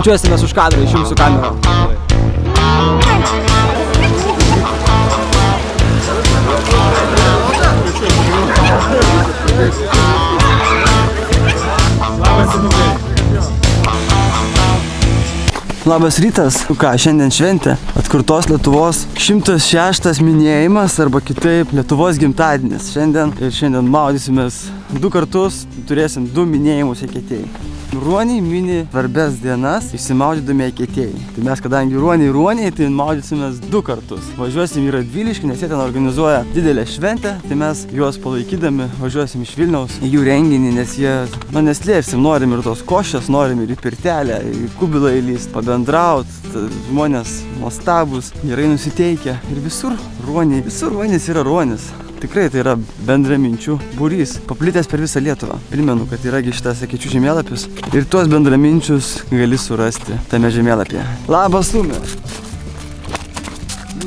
Bučiuosimės už kadrą, išjungsiu kamerą. Labas rytas. Ką, šiandien šventė. Atkurtos Lietuvos 106 minėjimas arba kitaip Lietuvos gimtadienis. Šiandien maudysimės 2 kartus, turėsim 2 minėjimus Eketėj. Ruoniai mini svarbės dienas išsimaudydami Eketėj. Tai mes, kadangi ruoniai, tai maudysimės 2 kartus. Važiuosim į Radviliškį, nes jie ten organizuoja didelę šventę, tai mes juos palaikydami važiuosim iš Vilniaus į jų renginį, nes jie, neslėpsim, norim ir tos košės, norim ir į pirtelę, į kubilą įlyst, pabendraut, žmonės nuostabus, gerai nusiteikę ir visur ruonis yra ruonis. Tikrai tai yra bendraminčių būrys, paplitęs per visą Lietuvą. Primenu, kad yra šitas Ekečių žemėlapis ir tuos bendraminčius gali surasti tame žemėlapyje. Labas, Sumė!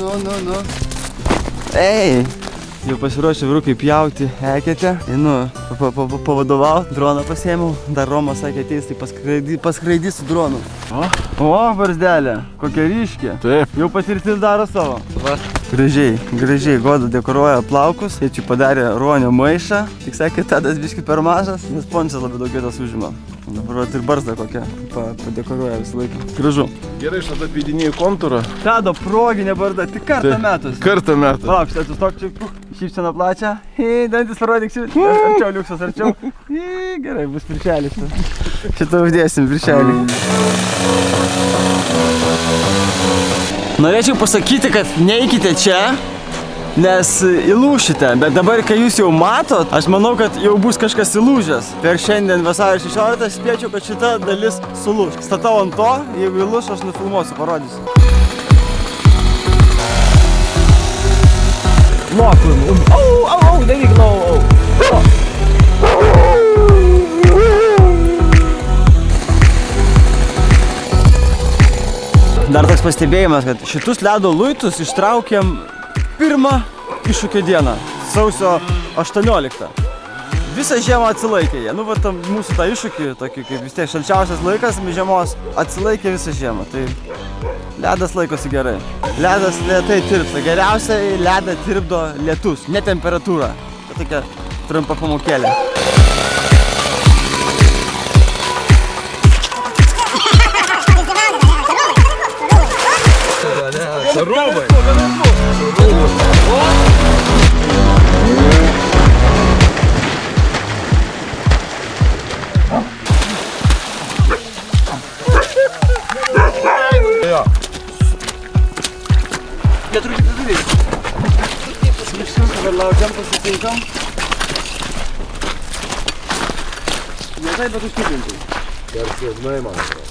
Nu. Ei! Jau pasiruošę vyrukai pjauti Eketę. Einu pavadovauti, droną pasiėmiau. Dar Romas sakė, ateis, tai paskraidys su dronu. O, barzdelė, kokia ryškė. Taip. Jau patirtis daro savo. Va. Gražiai Goda dekoruoja plaukus. Jie čia padarė ruonio maišą. Tik sakė, Tadas biškį per mažas, nes pončas labai daug vietos užima. Dabar ir barzdą kokią padekoruoja visą laiką. Gražu. Gerai, aš tada pėdinėjau kontūrą. Tado proginė barzda, tik kartą metus. Kartą metus. Palauk, šitą atsistok čia, šypseną plačią. Dantis parodyk šitą. Arčiau liuksas, arčiau. Gerai, bus viršelis. Šitą uždėsim viršelį. Norėčiau pasakyti, kad neikite čia, nes įlūšite, bet dabar, kai jūs jau matot, aš manau, kad jau bus kažkas įlūžęs. Per šiandien vasario 16 spėčiau, kad šita dalis sulūš. Statau ant to, jeigu įlūš, aš nufilmuosiu, parodysiu. Lokum, daryk, Dar toks pastebėjimas, kad šitus ledo luitus ištraukėm pirmą iššūkio dieną, sausio 18. Visą žiemą atsilaikė jie. Mūsų tą iššūkį, tokį kaip vis tiek šalčiausias laikas žiemos, atsilaikė visą žiemą. Tai ledas laikosi gerai. Ledas lėtai tirpsta. Geriausiai ledą tirpdo lietus, ne temperatūra. Tai tokia trumpa pamokėlė. Šarūbai! Netrukdžiai. Dabar laukiam, pasitinkam. Ne taip, bet užtikrintai. Garsiai, žinai, man atrodo.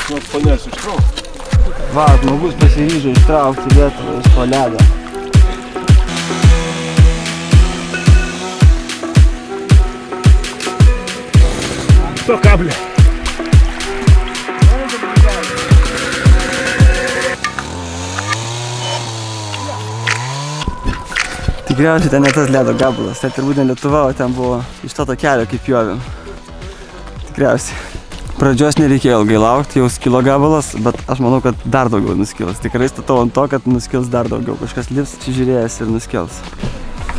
Nors panės ištraukti. Va, žmogus pasiryžo ištraukti Lietuvą iš to ledo. To kablė. Tikriausiai ten ne tas ledo gabalas, tai turbūt ne Lietuva, o ten buvo iš to kelio kaip jovėm. Tikriausiai. Pradžios nereikėjo ilgai laukti, jau skilo gabalas, bet aš manau, kad dar daugiau nuskils. Tikrai statau ant to, kad nuskils dar daugiau. Kažkas lips, žiūrėjęs ir nuskils.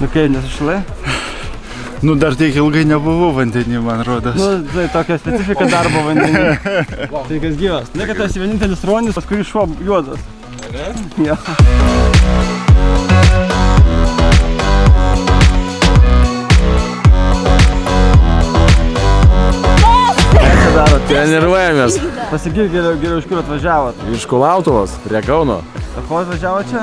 Nu kaip, nesušilai? Dar tiek ilgai nebuvau vandenį, man rodas. Tai tokia specifika darbo vandenį. Tai kas gyvas. Ne, kad esi vienintelis ruonis, pas kurį šuo juodas. Ne? Jo. Treniruojamės. Pasakyk geriau, iš kur atvažiavot? Iš Kulautuvos, prie Kauno. Ko atvažiavo čia?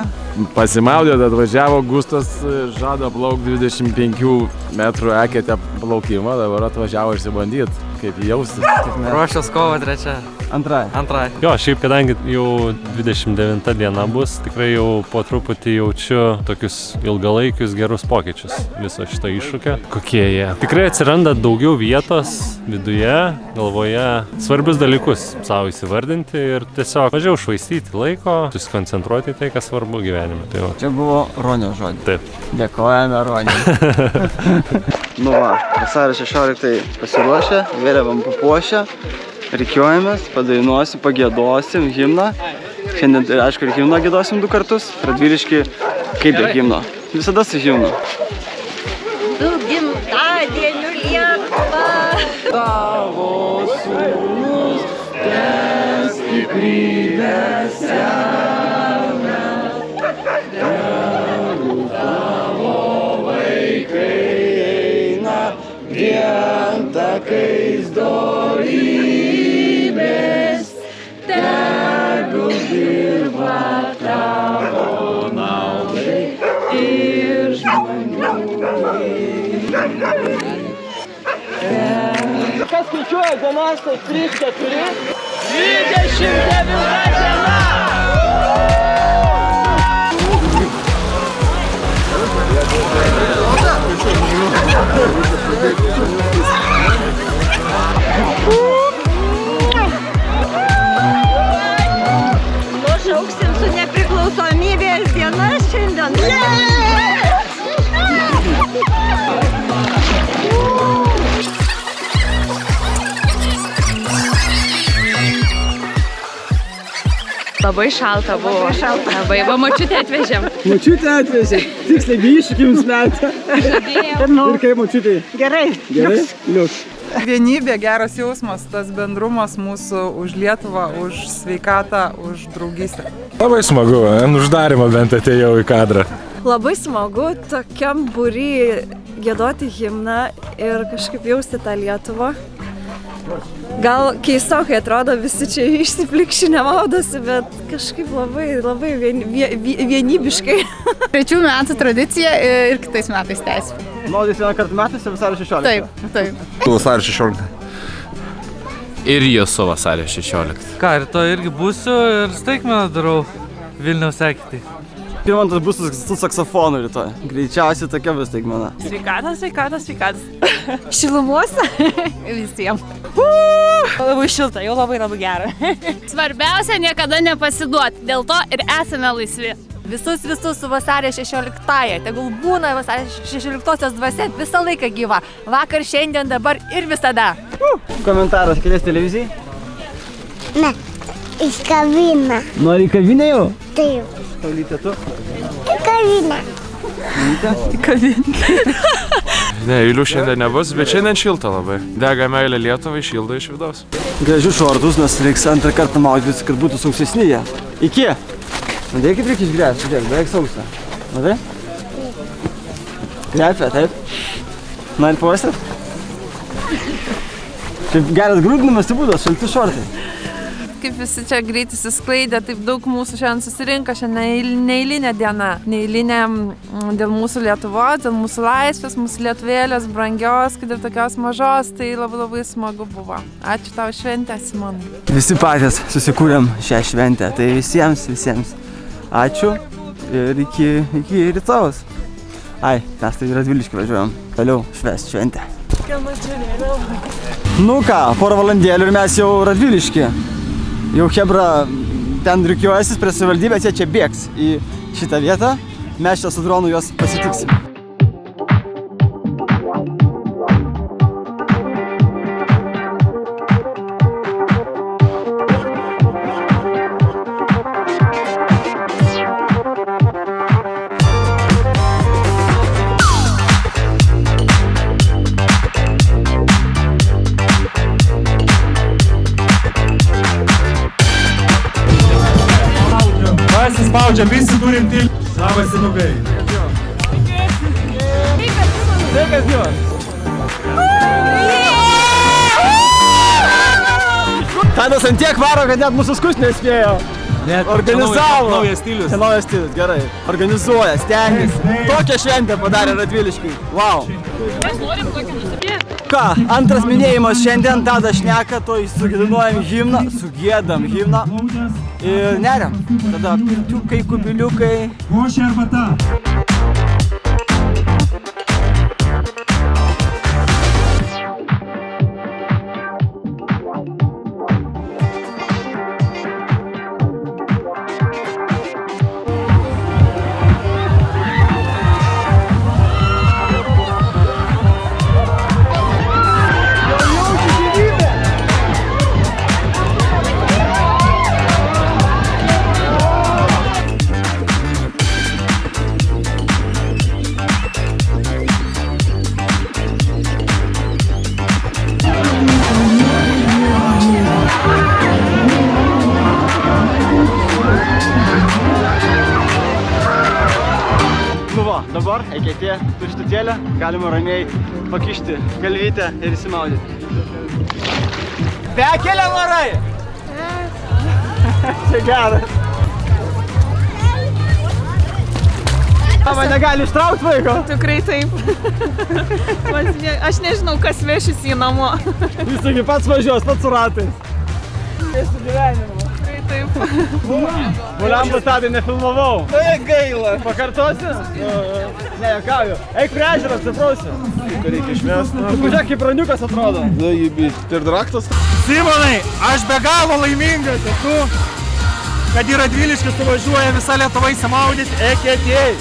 Pasimaudėt, atvažiavo Gustas, žada plaukti 25 metrų Eketę plaukimą, dabar atvažiavo išsibandyti, kaip jaustis. Ruošios kovo 3. Antrai. Jo, šiaip kadangi jau 29 diena bus, tikrai jau po truputį jaučiu tokius ilgalaikius gerus pokyčius viso šito iššūkio. Kokie jie? Tikrai atsiranda daugiau vietos viduje, galvoje, svarbius dalykus savo įsivardinti ir tiesiog mažiau švaistyti laiko, susikoncentruoti į tai, kas svarbu gyvenime. Tai va. Čia buvo Ronio žodis. Taip. Dėkojame Ronio. Nu va, vasario 16 pasiruošę, vėliavam papuošę. Rikiuojamės, padainuosim, pagiedosim himną. Šiandien, aišku, ir himną giedosim 2 kartus. Radvilišky kaip be himno. Visada su himnu. Su gimtadieniu Lietuva! Tavo sūnus, ten stiprybę semia. Tegu tavo vaikai eina vien takais dorybės. Tegu dirba tavo naudai ir žmonių. Kas skaičiuoja dienas, tai 3, 4? 29 diena! Nušauksim su nepriklausomybės diena šiandien. Labai šalta buvo. Labai, va močiutė atvežėm. Močiutė atvežė. Tiksliai iššūkį jums metė. Ir kaip močiutė? Gerai. Gerai? Liuks. Vienybė, geras jausmas, tas bendrumas mūsų už Lietuvą, už sveikatą, už draugystę. Labai smagu, uždarimą bent atėjau į kadrą. Labai smagu tokiam būry giedoti himną ir kažkaip jausti tą Lietuvą. Gal keistokai atrodo, visi čia išsiplikšinę maudosi, bet kažkaip labai vienybiškai. 3 metų tradicija ir kitais metais tęsim. Maudys vieną kartą metuose vasario 16. Taip. Vasario 16. Ir jūsų vasario 16. Ką, rytoj irgi būsiu ir staigmeną darau Vilniaus eketėj. Pirmantas bus su saksofonu rytoj. Greičiausiai tokia bus staigmena. Sveikatas. Šilumos visiems. Labai šilta, jau labai gera. Svarbiausia niekada nepasiduoti, dėl to ir esame laisvi. Visus su vasario 16-ąją. Tegul būna vasario 16-osios dvasia visą laiką gyva. Vakar, šiandien, dabar ir visada. Komentaras kelias televizijai? Ne, iš kavinę. Nori į kavinę jau? Taip. Saulytė, tu? Į kavinę. Ne, eilių šiandien nebus, bet šiandien šilta labai. Dega meilė Lietuvai, šildo iš vidaus. Gražius šortus, nes reiks antrą kartą maudytis, kad būtų sausesni jie. Iki! Matai, kaip reikia išgręžti, žiūrėk, beveik sausa. Matai? Grepia, taip? Nori pavasėt? Šiaip geras grūdinimas tai būdas, šalti šortai. Kaip visi čia greit įsisklaidė, taip daug mūsų šiandien susirinka, šiandien neeilinė diena. Neeilinė dėl mūsų Lietuvos, dėl mūsų laisvės, mūsų lietuvėlės, brangios, kad ir tokios mažos, tai labai smagu buvo. Ačiū tau šventę, Simonai. Visi patys susikūrėm šią šventę, tai visiems. Ačiū ir iki rytojaus. Ai, mes tai Radviliškį važiuojam. Toliau švęst šventę. Nu ką, porą valandėlių ir mes jau Radviliškį. Jau chebra ten rikiuojasis prie savivaldybės, jie čia bėgs į šitą vietą. Mes čia su dronu juos pasitiksim. Pasispaudžiam, visi turim tilpti. Labas, senukai. Sveikas gyvas. Tadas ant tiek varo, kad net mūsų skust nespėjo. Organizavo. Naujas stilius. Čia naujas stilius, gerai. Organizuoja, stengiasi. Tokią šventę padarė Radviliškiui. Wow. Mes norim tokį nusipirkti. Ką, antras minėjimas šiandien, Tadas šneka, to sugėdinuojam himną, sugėdam himną ir neriam. Tada pirtiukai, kubiliukai. Košė arbata. Dabar, eketė, tuštutėlė, galima ramiai pakišti galvytę ir įsimaudyti. Bekelė varai! Čia geras. Mama negali ištraukti vaiko? Tikrai taip. Aš nežinau, kas vešis į namo. Jis taigi pats važiuos, pats su ratais. Visų gyvenimą. Taip. Buliambų tadai nefilmavau. Tai gaila. Pakartosi? Ne, jokauju. Eik prie ežero, atsiprausi. Reikia išmesti. Pažiūrėk, kaip raniukas atrodo. Ir draktas. Simonai, aš be galo laimingas esu, kad į Radviliškį suvažiuoja visa Lietuva įsimaudyti eketėjai.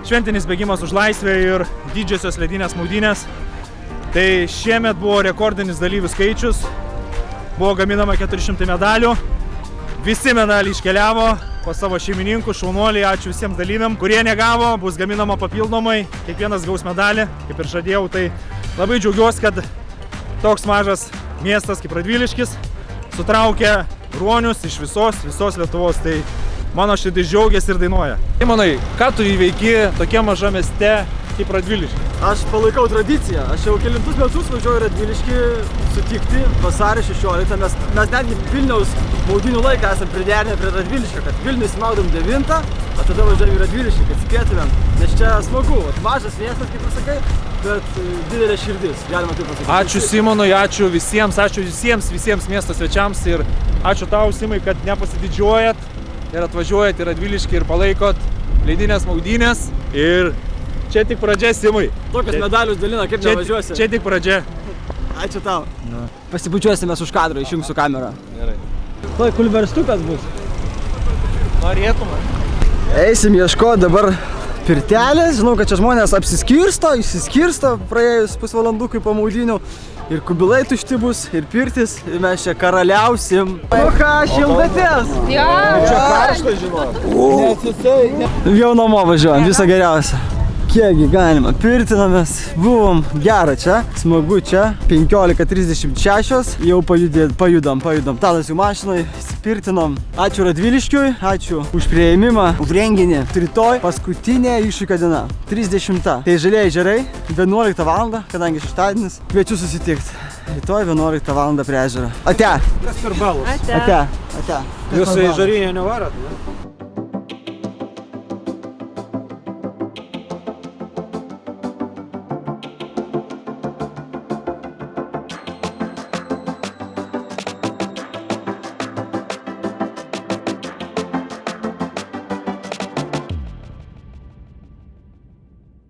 Šventinis bėgimas už laisvę ir didžiosios ledinės maudynės. Tai šiemet buvo rekordinis dalyvių skaičius. Buvo gaminama 400 medalių. Visi medaliai iškeliavo po savo šeimininkų, šaunuoliai, ačiū visiems dalyviam, kurie negavo, bus gaminama papildomai, kiekvienas gaus medalį, kaip ir žadėjau, tai labai džiaugiuosi, kad toks mažas miestas kaip Radviliškis sutraukia ruonius iš visos Lietuvos, tai mano širdis džiaugiasi ir dainuoja. Simonai, ką tu įveiki tokia maža mieste kaip Radviliškis? Aš palaikau tradiciją. Aš jau kelintus metus važiuoju Radviliškį sutikti vasario 16. Mes netgi Vilniaus maudynių laiką esam priderinę prie Radviliškio, kad Vilnių įsimaudom 9, o tada važiuojam į Radviliškį, kad spėtumėm. Nes čia smagu, mažas miestas, kaip pasakai, bet didelė širdis, galima taip pasakyti. Ačiū Simonui, ačiū visiems miesto svečiams ir ačiū tau, Simai, kad nepasididžiuojat ir atvažiuojat į Radviliškį ir palaikot ledinės maudynės. Ir čia tik pradžia, Simai. Tokius medalius dalina, kaip nevažiuosi. Čia tik pradžia. Ačiū tau. Pasibučiuosime už kadro, išjungsiu kamerą. Gerai. Tuoj kulverstukas bus. Norėtume. Eisim ieškoti dabar pirtelės. Žinau, kad čia žmonės išsiskirsto praėjus pusvalandukai po maudynių. Ir kubilai tušti bus, ir pirtis, ir mes čia karaliausim. O ką, šildatės? Jo. Čia karšta, žinau. Jau namo važiuojam, viso geriausio. Kiekgi galima, pirtinamės, buvom gerą čia, smagu čia, 15:36, jau pajudam. Tadas jų mašinai, pirtinom. Ačiū Radviliškiui, ačiū už priėmimą, už renginį. Rytoj paskutinė iššūkio diena, 30. Tai Žalieji ežerai, 11 val, kadangi šeštadienis, kviečiu susitikti. Rytoj 11 val prie ežero. Ate! Kas per balus? Ate. Jūs į Žarinę nevarat, ne?